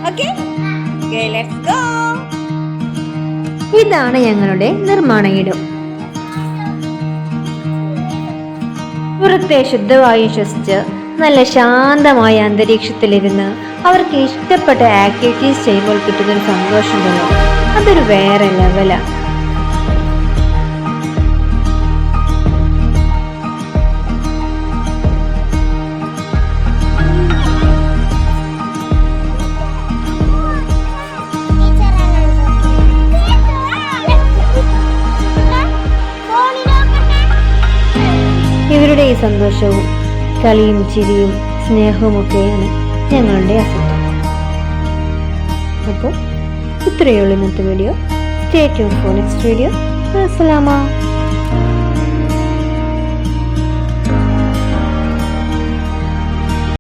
Okay, let's go. ഇതാണ് ഞങ്ങളുടെ നിർമ്മാണ ഇടം. പുറത്തെ ശുദ്ധവായു ശ്വസിച്ച് നല്ല ശാന്തമായ അന്തരീക്ഷത്തിലിരുന്ന് അവർക്ക് ഇഷ്ടപ്പെട്ട ആക്ടിവിറ്റീസ് ചെയ്യുമ്പോൾ കിട്ടുന്നൊരു സന്തോഷമുണ്ടല്ലോ, അതൊരു വേറെ ലെവലാണ്. ഇവരുടെ ഈ സന്തോഷവും കളിയും ചിരിയും സ്നേഹവും ഒക്കെയാണ് ഞങ്ങളുടെ അസറ്റ്. അപ്പോൾ ഇത്രയേ ഉള്ളൂ ഇന്നത്തെ video. Stay tune for next video. അസ്സലാമു